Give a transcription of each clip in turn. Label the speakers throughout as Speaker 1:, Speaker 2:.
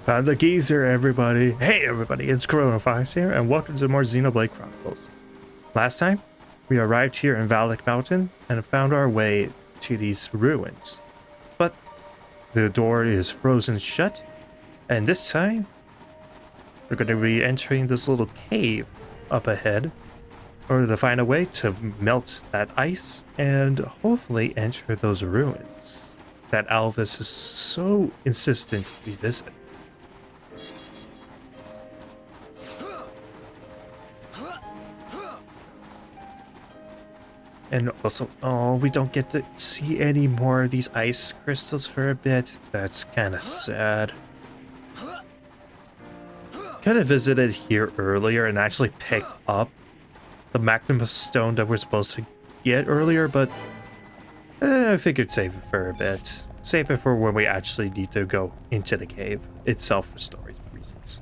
Speaker 1: Found the geezer, everybody. Hey, everybody, it's Chronicles here, and welcome to more Xenoblade Chronicles. Last time, we arrived here in Valak Mountain and found our way to these ruins. But the door is frozen shut, and this time, we're going to be entering this little cave up ahead in order to find a way to melt that ice and hopefully enter those ruins that Alvis is so insistent we visit. And also, oh, we don't get to see any more of these ice crystals for a bit. That's kind of sad. Could have visited here earlier and actually picked up the Magnus stone that we're supposed to get earlier, but I figured save it for a bit. Save it for when we actually need to go into the cave itself for story reasons.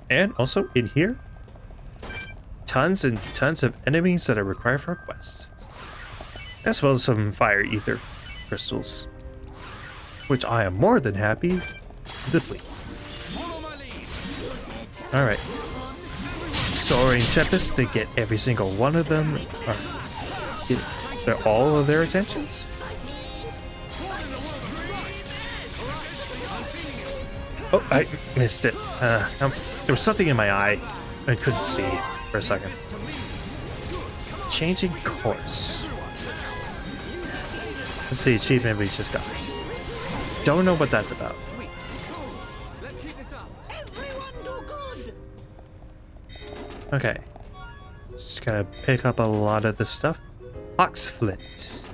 Speaker 1: And also in here, tons and tons of enemies that are required for a quest, as well as some fire ether crystals, which I am more than happy to deplete. Alright, Soaring Tempest to get every single one of them, get all of their attentions. Oh, I missed it. There was something in my eye I couldn't see for a second. Changing course. Let's see, achievement we just got. Don't know what that's about. Okay. Just gonna pick up a lot of this stuff. Oxflint.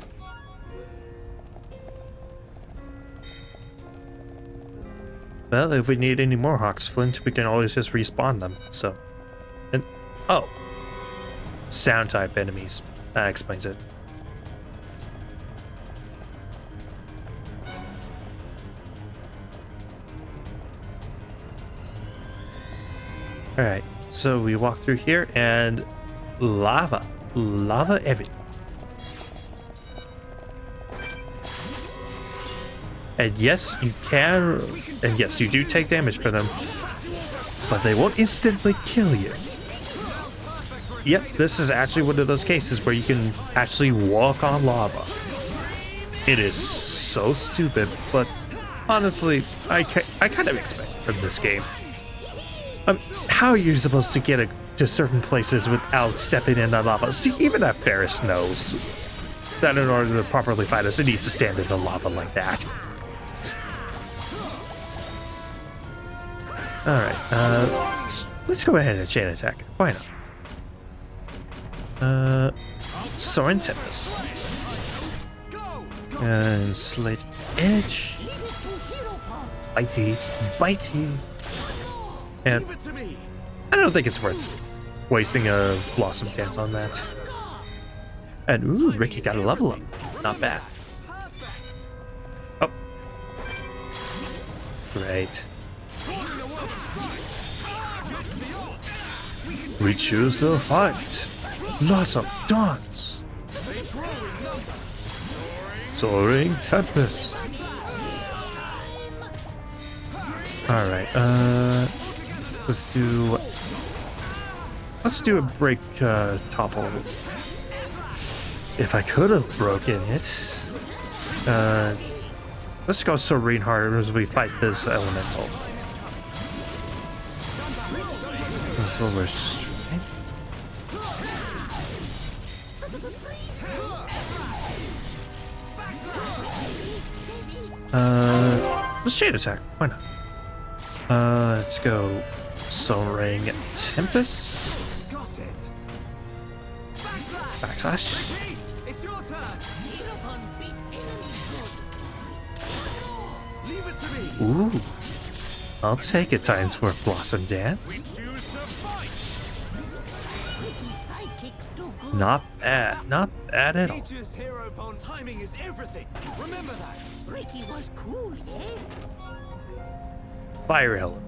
Speaker 1: Well, if we need any more Oxflint, we can always just respawn them, so. And, oh. Sound type enemies. That explains it. Alright, so we walk through here and lava. Lava everywhere. And yes, you can, and yes, you do take damage for them, but they won't instantly kill you. Yep, this is actually one of those cases where you can actually walk on lava. It is so stupid, but honestly, I kind of expect it from this game. How are you supposed to get to certain places without stepping in the lava? See, even that Ferris knows that in order to properly fight us, it needs to stand in the lava like that. Alright, let's go ahead and chain attack. Why not? Soaring Tempest. And Slate Edge. Bitey. And I don't think it's worth wasting a Blossom Dance on that. And ooh, Ricky got a level up. Not bad. Oh. Great. We choose to fight. Lots of dance. Soaring Tempest. Alright, let's do a break topple. If I could have broken it. Let's go Serene Heart as we fight this elemental. Silver Strength. Let's chain attack. Why not? Let's go Soaring Tempest. Backslash.
Speaker 2: It's your turn. Leave it to me.
Speaker 1: Ooh. I'll take it times for Blossom Dance. Not bad. Not bad at all.
Speaker 2: Teacher's hero bond timing is everything. Remember that.
Speaker 3: Ricky was cool, yes?
Speaker 1: Fire element.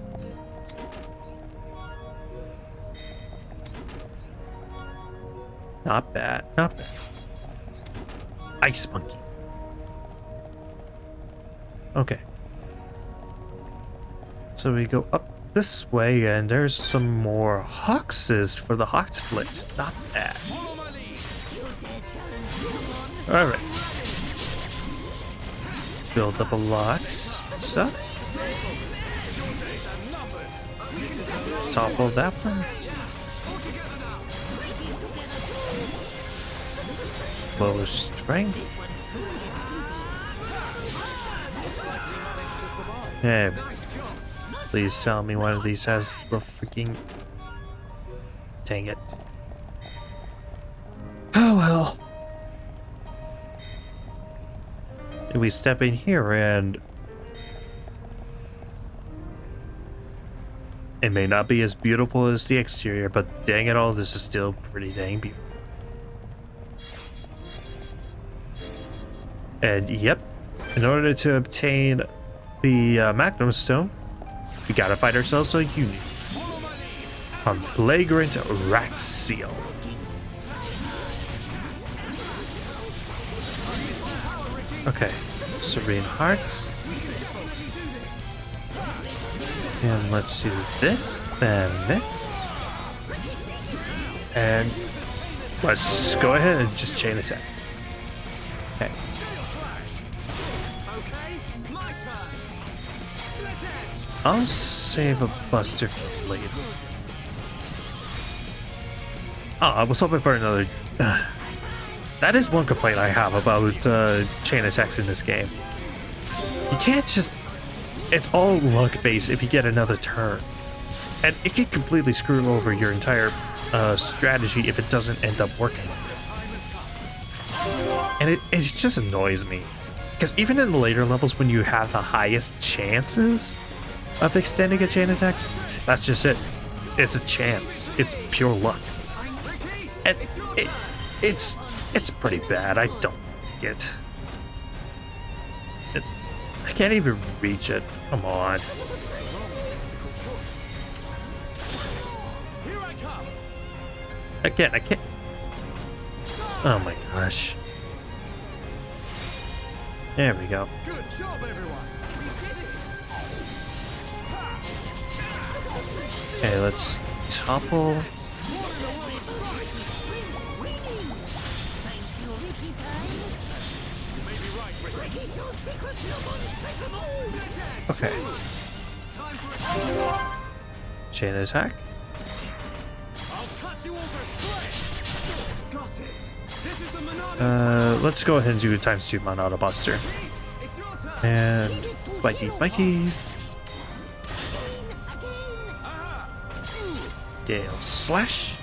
Speaker 1: Not bad. Not bad. Ice Monkey. Okay. So we go up this way, and there's some more Hoxes for the Hox Split. Not bad. Alright. Build up a lot. Stuff. Topple that one. Lower strength. Hey, please tell me one of these has the freaking... Dang it. Oh well. We step in here and... It may not be as beautiful as the exterior, but dang it all, this is still pretty dang beautiful. And yep, in order to obtain the Magnum Stone, we gotta fight ourselves a unit. Conflagrant Rat Seal. Okay, Serene Hearts. And let's do this, then this. And let's go ahead and just chain attack. Okay. I'll save a buster for later. Oh, I was hoping for another... That is one complaint I have about chain attacks in this game. You can't just... It's all luck based if you get another turn. And it can completely screw over your entire strategy if it doesn't end up working. And it just annoys me. Because even in the later levels when you have the highest chances of extending a chain attack, that's just it. It's a chance. It's pure luck. And it's pretty bad. I don't get it. I can't even reach it. Come on. Again, I can't. Oh my gosh. There we go.
Speaker 2: Good job, everyone. We did it.
Speaker 1: Okay, let's topple. Okay. Chain attack. Let's go ahead and do a ×2 Monauto Buster. And bitey. Gale Slash.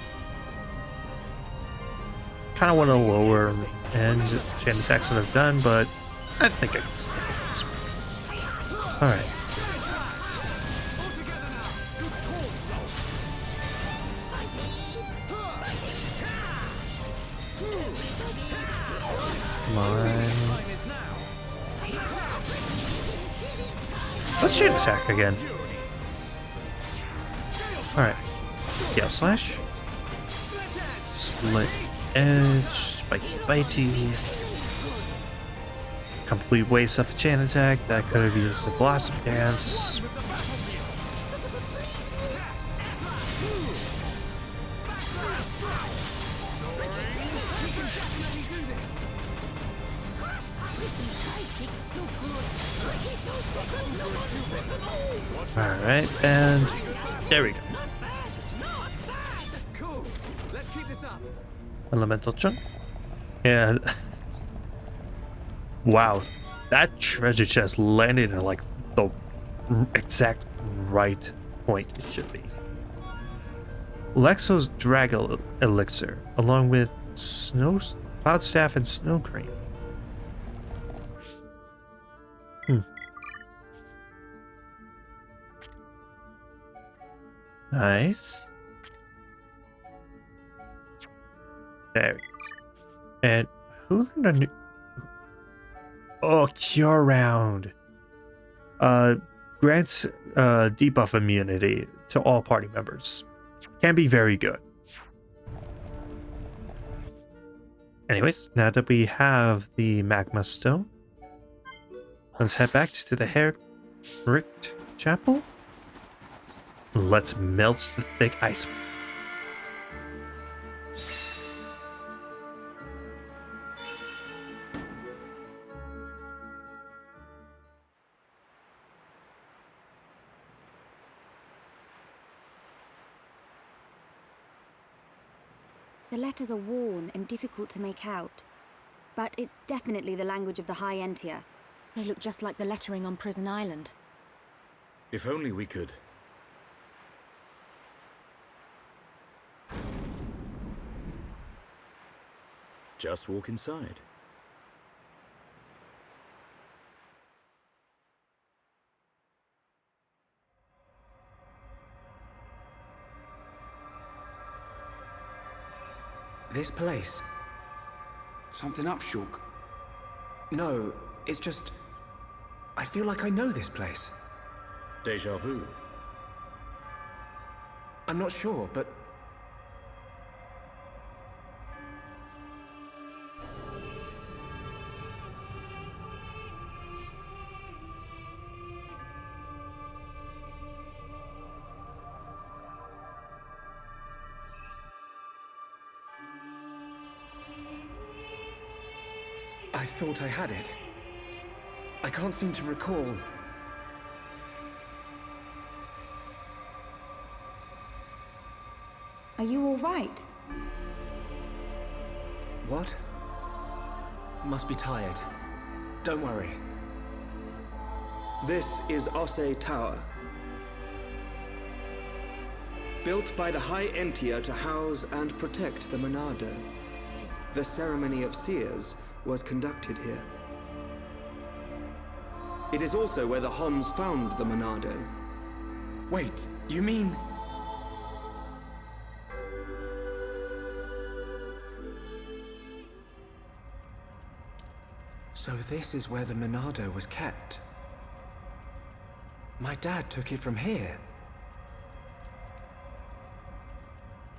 Speaker 1: Kind of want to lower end chain attacks that I've done, but I think I can stick with this one. Alright. Come on. Let's chain attack again. Alright. Gale Slash. Slit Edge. Bitey. Complete waste of a chain attack. That could have used the Blossom Dance. Alright, and there we go.
Speaker 2: Cool. Let's keep this up.
Speaker 1: Elemental Chunk. And wow, that treasure chest landed in like the exact right point it should be. Lexo's Drag Elixir, along with Cloud Staff and Snow Cream. Nice. There it is. And who learned a new... Oh, Cure Round. Grants debuff immunity to all party members. Can be very good. Anyways, now that we have the Magma Stone, let's head back to the Herrick Chapel. Let's melt the thick ice.
Speaker 4: The letters are worn and difficult to make out, but it's definitely the language of the High Entia. They look just like the lettering on Prison Island.
Speaker 2: If only we could. Just walk inside.
Speaker 5: This place.
Speaker 6: Something up, Shulk?
Speaker 5: No, it's just... I feel like I know this place.
Speaker 2: Déjà vu.
Speaker 5: I'm not sure, but... I thought I had it. I can't seem to recall.
Speaker 4: Are you all right?
Speaker 5: What? Must be tired. Don't worry.
Speaker 7: This is Osse Tower. Built by the High Entia to house and protect the Monado. The ceremony of seers was conducted here. It is also where the Homs found the Monado.
Speaker 5: Wait, you mean... So this is where the Monado was kept. My dad took it from here.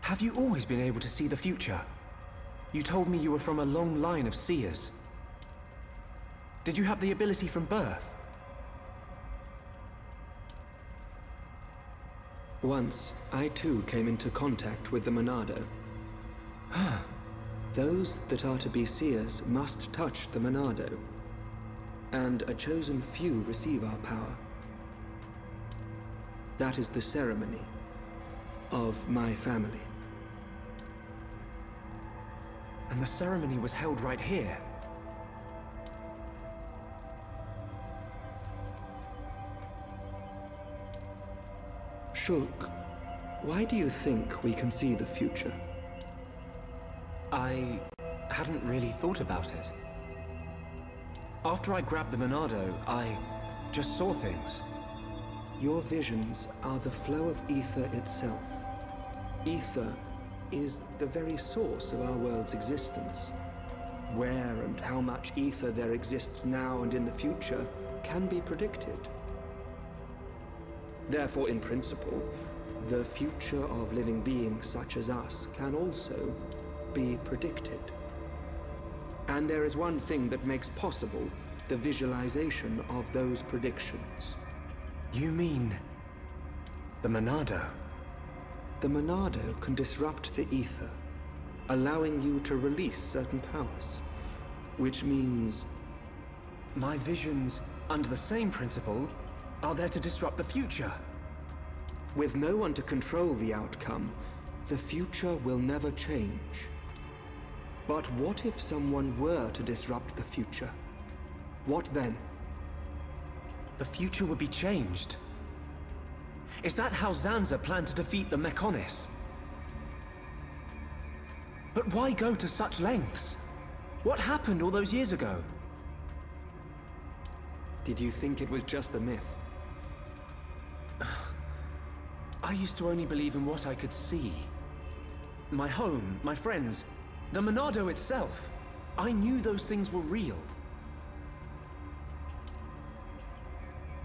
Speaker 5: Have you always been able to see the future? You told me you were from a long line of seers. Did you have the ability from birth?
Speaker 7: Once, I too came into contact with the Monado. Those that are to be seers must touch the Monado, and a chosen few receive our power. That is the ceremony of my family.
Speaker 5: And the ceremony was held right here.
Speaker 7: Shulk, why do you think we can see the future?
Speaker 5: I hadn't really thought about it. After I grabbed the Monado, I just saw things.
Speaker 7: Your visions are the flow of ether itself. Ether is the very source of our world's existence. Where and how much ether there exists now and in the future can be predicted. Therefore, in principle, the future of living beings such as us can also be predicted. And there is one thing that makes possible the visualization of those predictions.
Speaker 5: You mean... the Monado?
Speaker 7: The Monado can disrupt the ether, allowing you to release certain powers, which means...
Speaker 5: My visions, under the same principle, are there to disrupt the future.
Speaker 7: With no one to control the outcome, the future will never change. But what if someone were to disrupt the future? What then?
Speaker 5: The future would be changed. Is that how Zanza planned to defeat the Mechonis? But why go to such lengths? What happened all those years ago?
Speaker 7: Did you think it was just a myth?
Speaker 5: I used to only believe in what I could see. My home, my friends, the Monado itself. I knew those things were real.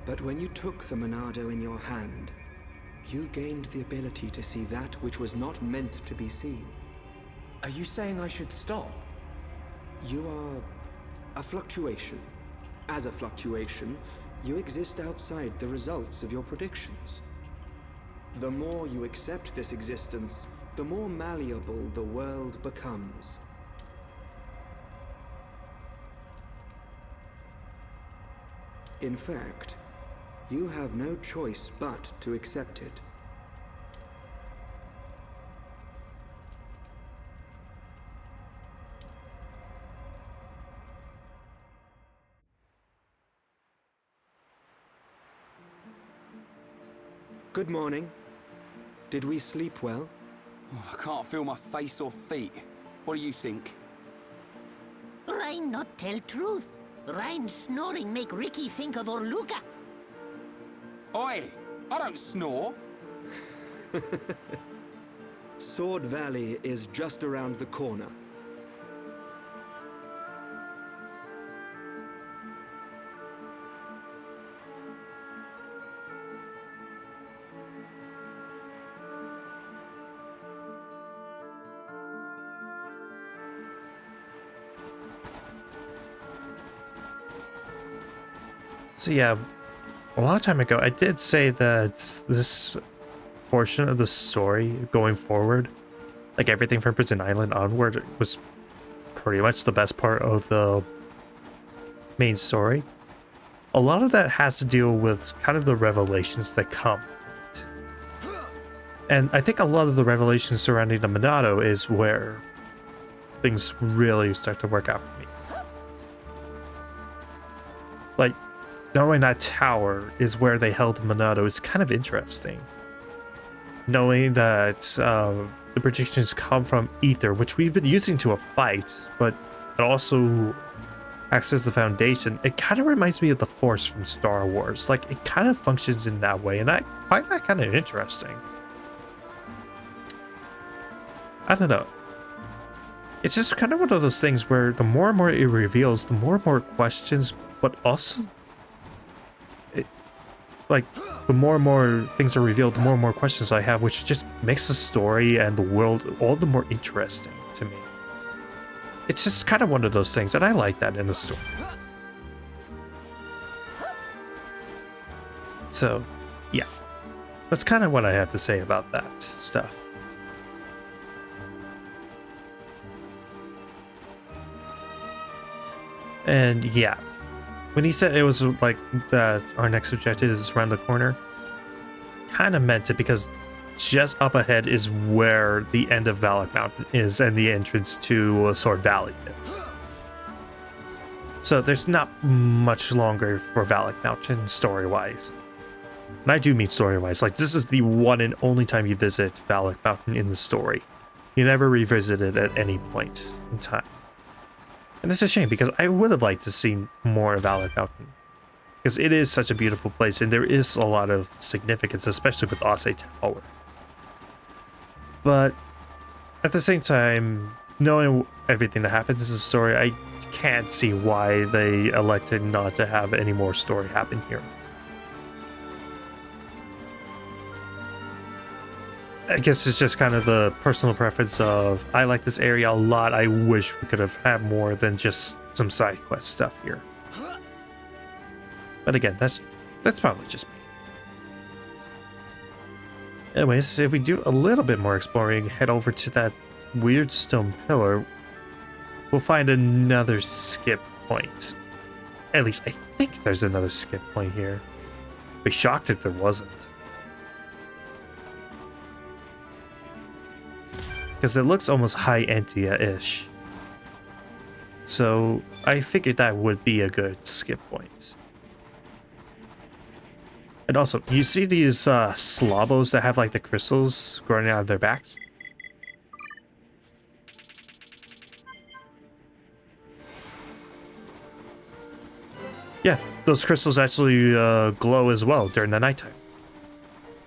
Speaker 7: But when you took the Monado in your hand, you gained the ability to see that which was not meant to be seen.
Speaker 5: Are you saying I should stop?
Speaker 7: You are a fluctuation. As a fluctuation, you exist outside the results of your predictions. The more you accept this existence, the more malleable the world becomes. In fact, you have no choice but to accept it. Good morning. Did we sleep well?
Speaker 6: Oh, I can't feel my face or feet. What do you think?
Speaker 3: Rhine not tell truth. Rhine snoring make Ricky think of Orluka.
Speaker 6: Oi! I don't snore.
Speaker 7: Sword Valley is just around the corner.
Speaker 1: So yeah, a long time ago, I did say that this portion of the story going forward, like everything from Prison Island onward, was pretty much the best part of the main story. A lot of that has to deal with kind of the revelations that come. And I think a lot of the revelations surrounding the Monado is where things really start to work out for me. Like, knowing that tower is where they held Monado is kind of interesting. Knowing that the predictions come from ether, which we've been using to a fight, but it also acts as the foundation. It kind of reminds me of the Force from Star Wars. Like, it kind of functions in that way, and I find that kind of interesting. I don't know. It's just kind of one of those things where the more and more it reveals, the more and more questions, but also the more and more things are revealed, the more and more questions I have, which just makes the story and the world all the more interesting to me. It's just kind of one of those things, and I like that in the story. So, yeah. That's kind of what I have to say about that stuff. And yeah. When he said it was like that our next objective is around the corner, kind of meant it because just up ahead is where the end of Valak Mountain is and the entrance to Sword Valley is. So there's not much longer for Valak Mountain story-wise. And I do mean story-wise. Like, this is the one and only time you visit Valak Mountain in the story. You never revisit it at any point in time. And it's a shame because I would have liked to see more of Valak Mountain. Because it is such a beautiful place and there is a lot of significance, especially with Ase Tower. But at the same time, knowing everything that happens in the story, I can't see why they elected not to have any more story happen here. I guess it's just kind of the personal preference of, I like this area a lot, I wish we could have had more than just some side quest stuff here. But again, that's probably just me. Anyways, if we do a little bit more exploring, head over to that weird stone pillar, we'll find another skip point. At least I think there's another skip point here. I'd be shocked if there wasn't. Because it looks almost High Entia-ish. So I figured that would be a good skip point. And also, you see these slobos that have like the crystals growing out of their backs? Yeah, those crystals actually glow as well during the nighttime.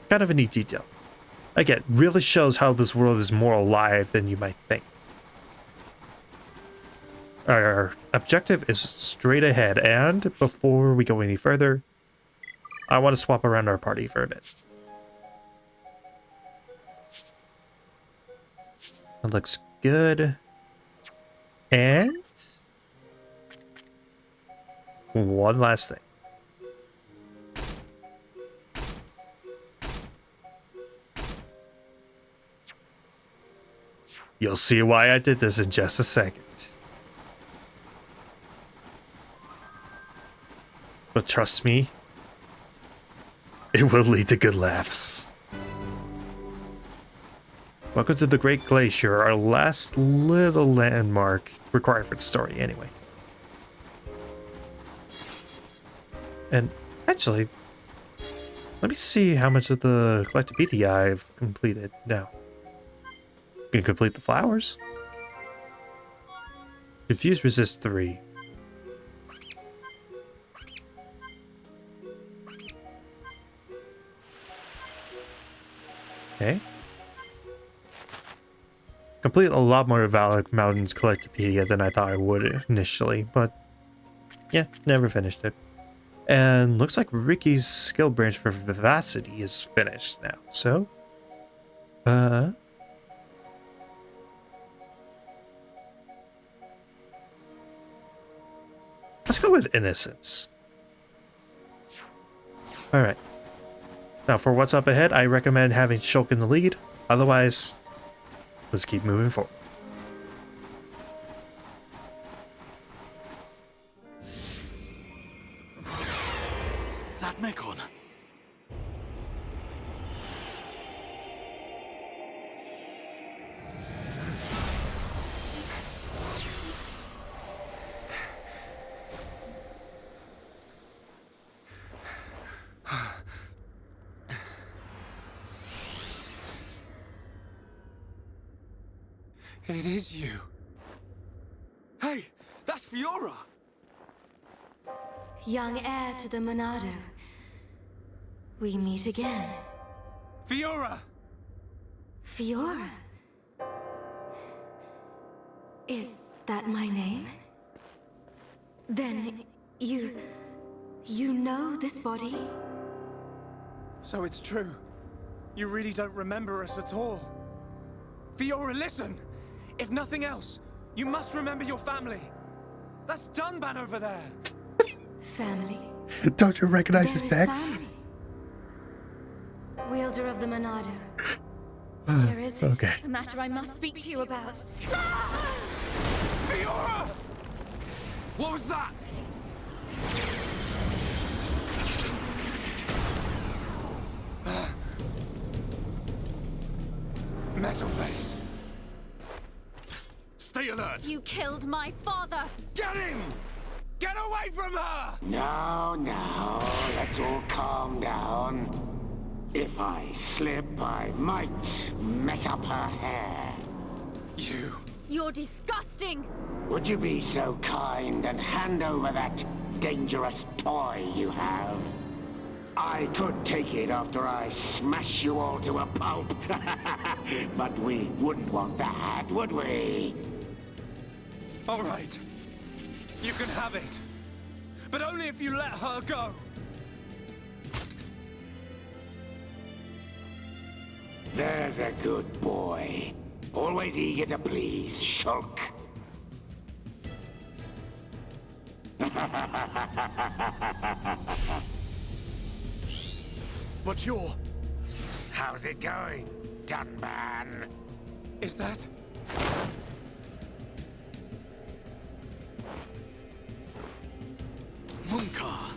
Speaker 1: Kind of a neat detail. Again, really shows how this world is more alive than you might think. Our objective is straight ahead, and before we go any further, I want to swap around our party for a bit. That looks good. And one last thing. You'll see why I did this in just a second. But trust me, it will lead to good laughs. Welcome to the Great Glacier, our last little landmark required for the story anyway. And actually, let me see how much of the Collectopedia I've completed now. You can complete the flowers. Confuse resist 3. Okay. Complete a lot more Valak Mountains Collectopedia than I thought I would initially, but yeah, never finished it. And looks like Ricky's skill branch for Vivacity is finished now, so... let's go with Innocence. Alright. Now for what's up ahead, I recommend having Shulk in the lead. Otherwise, let's keep moving forward.
Speaker 2: That Mekon.
Speaker 6: It is you.
Speaker 2: Hey, that's Fiora.
Speaker 8: Young heir to the Monado. We meet again.
Speaker 6: Fiora!
Speaker 8: Fiora? Is that my name? Then you know this body?
Speaker 6: So it's true. You really don't remember us at all. Fiora, listen! If nothing else, you must remember your family. That's Dunban over there.
Speaker 8: Family?
Speaker 1: Don't you recognize his
Speaker 8: There is
Speaker 1: pecs?
Speaker 8: family. Wielder of the Monado. There is
Speaker 1: Okay.
Speaker 8: a matter I must speak to you about.
Speaker 6: Fiora! What was that? Metal face. Stay alert.
Speaker 4: You killed my father!
Speaker 6: Get him! Get away from her!
Speaker 9: Now, let's all calm down. If I slip, I might mess up her hair.
Speaker 6: You.
Speaker 4: You're disgusting!
Speaker 9: Would you be so kind and hand over that dangerous toy you have? I could take it after I smash you all to a pulp. But we wouldn't want that, would we?
Speaker 6: All right. You can have it. But only if you let her go.
Speaker 9: There's a good boy. Always eager to please, Shulk.
Speaker 2: But you're...
Speaker 9: How's it going, Dunban?
Speaker 6: Is that?
Speaker 2: Munkar.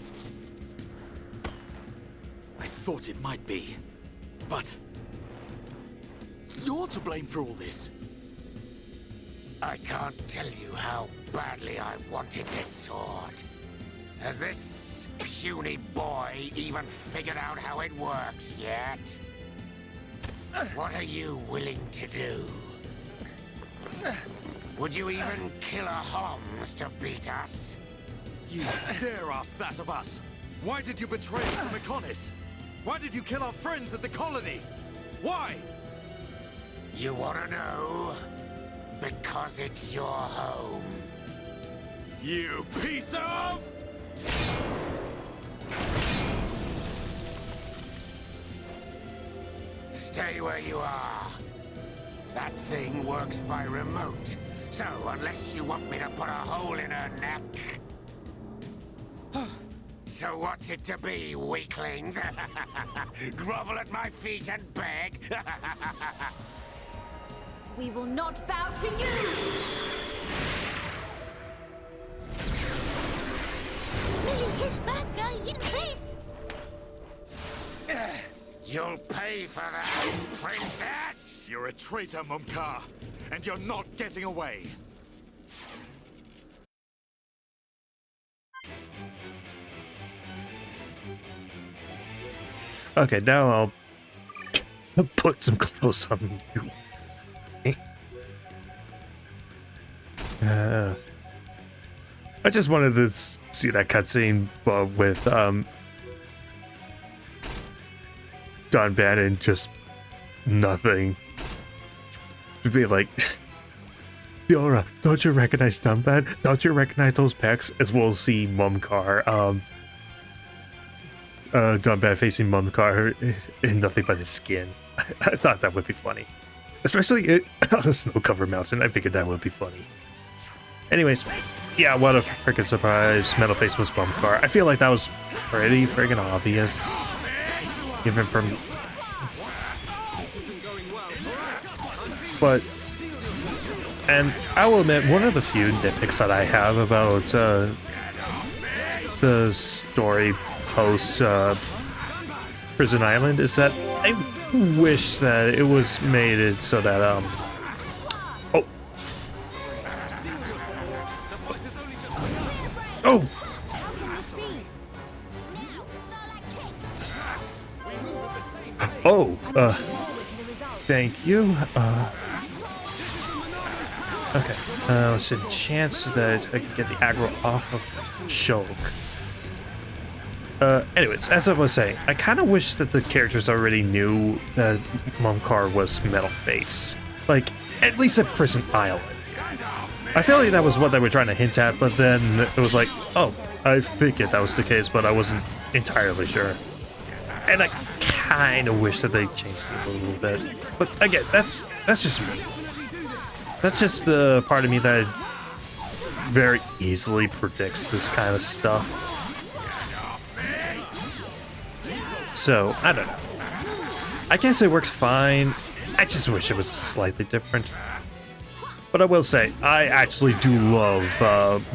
Speaker 2: I thought it might be. But... you're to blame for all this.
Speaker 9: I can't tell you how badly I wanted this sword. Has this puny boy even figured out how it works yet? What are you willing to do? Would you even kill a Homs to beat us?
Speaker 2: You dare ask that of us? Why did you betray us to Mekonis? Why did you kill our friends at the colony? Why?
Speaker 9: You wanna know? Because it's your home.
Speaker 2: You piece of...
Speaker 9: Stay where you are. That thing works by remote. So unless you want me to put a hole in her neck... So what's it to be, weaklings? Grovel at my feet and beg?
Speaker 4: We will not bow to you!
Speaker 3: Will you hit bad guy in face?
Speaker 9: You'll pay for that, princess!
Speaker 2: You're a traitor, Mumkar, and you're not getting away.
Speaker 1: Okay, now I'll put some clothes on you. I just wanted to see that cutscene with Dunban and just nothing. To be like, Fiora, don't you recognize Dunban? Don't you recognize those pecs? As well as see Mumkar, Dunban facing Mumkar in nothing but his skin. I thought that would be funny. Especially on a snow-covered mountain, I figured that would be funny. Anyways, yeah, what a freaking surprise. Metal Face was Mumkar. I feel like that was pretty friggin' obvious. Even from... But... And I will admit, one of the few nitpicks that I have about the story post Prison Island is that I wish that it was made it so that thank you. Okay, let's enchant so that I can get the aggro off of Shulk. Anyways, as I was saying, I kind of wish that the characters already knew that Mumkar was Metal Face. Like, at least at Prison Island. I feel like that was what they were trying to hint at, but then it was like, oh, I figured that was the case, but I wasn't entirely sure. And I kind of wish that they changed it a little bit. But again, that's just me. That's just the part of me that very easily predicts this kind of stuff. So, I don't know. I guess it works fine. I just wish it was slightly different. But I will say, I actually do love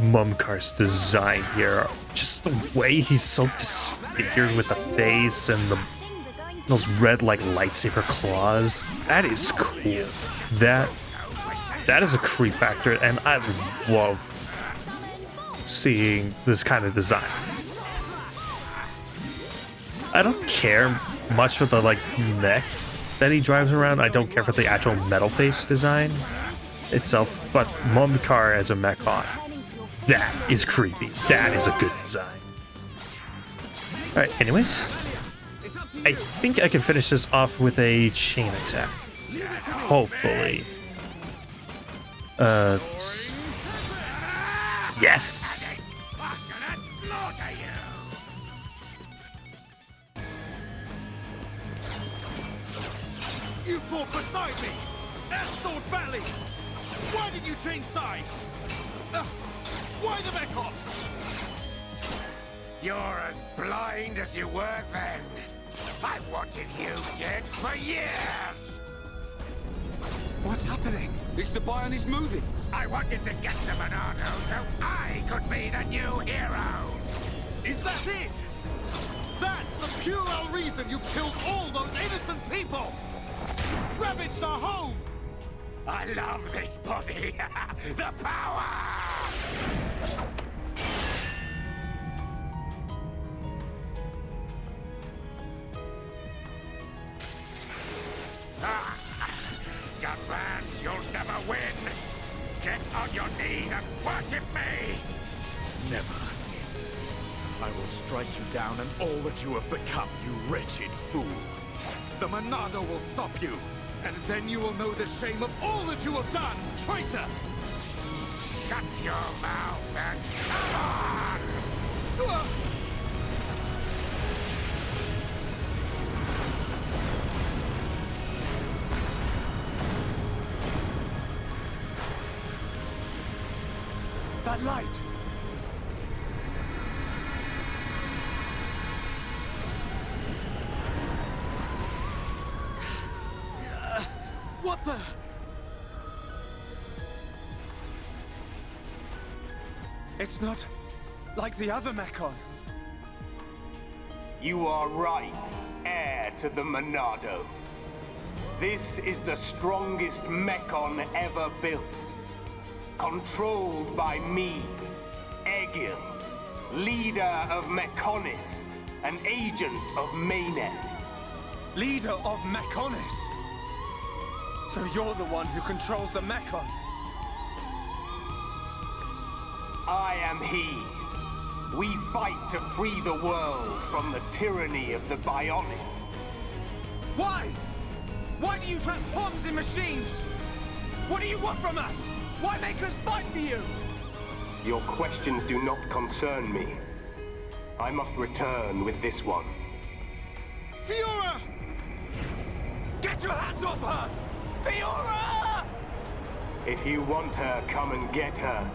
Speaker 1: Mumkar's design here. Just the way he's so disfigured with the face and those red, like, lightsaber claws. That is cool. That is a creep factor, and I love seeing this kind of design. I don't care much for the, like, mech that he drives around. I don't care for the actual metal face design itself, but Mumkar as a mechon, that is creepy. That is a good design. Alright, anyways, I think I can finish this off with a chain attack. Hopefully. Yes!
Speaker 2: You fought beside me! At Sword Valley! Why did you change sides? Why the Mekon?
Speaker 9: You're as blind as you were then. I've wanted you dead for years!
Speaker 6: What's happening? Is the Bionese moving?
Speaker 9: I wanted to get to Monardo so I could be the new hero!
Speaker 2: Is that it? That's the puerile reason you killed all those innocent people! Ravaged our home!
Speaker 9: I love this body! The power! Dunban, you'll never win! Get on your knees and worship me!
Speaker 2: Never. I will strike you down and all that you have become, you wretched fool. The Monardo will stop you, and then you will know the shame of all that you have done, traitor!
Speaker 9: Shut your mouth and come on!
Speaker 6: That light!
Speaker 2: What the?
Speaker 6: It's not like the other Mechon.
Speaker 10: You are right, heir to the Monado. This is the strongest Mechon ever built. Controlled by me, Egil, leader of Mechonis, an agent of Mayneth.
Speaker 6: Leader of Mechonis? So you're the one who controls the Mechon?
Speaker 10: I am he. We fight to free the world from the tyranny of the Bionics.
Speaker 6: Why? Why do you transform in machines? What do you want from us? Why make us fight for you?
Speaker 10: Your questions do not concern me. I must return with this one.
Speaker 6: Fiora! Get your hands off her! Fiora!
Speaker 10: If you want her, come and get her.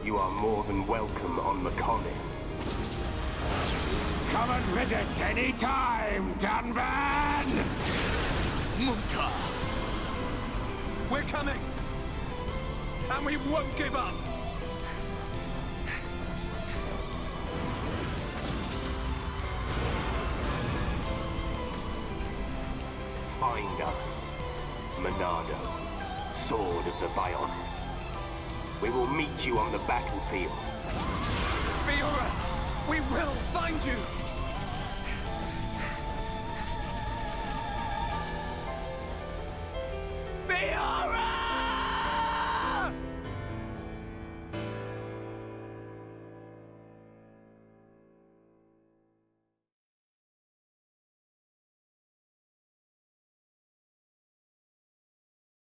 Speaker 10: You are more than welcome on Mechonis.
Speaker 9: Come and visit any time, Dunban!
Speaker 6: Munka! We're coming! And we won't give up!
Speaker 10: Find us, Monado, Sword of the Bionics. We will meet you on the battlefield.
Speaker 6: Fiora! We will find you!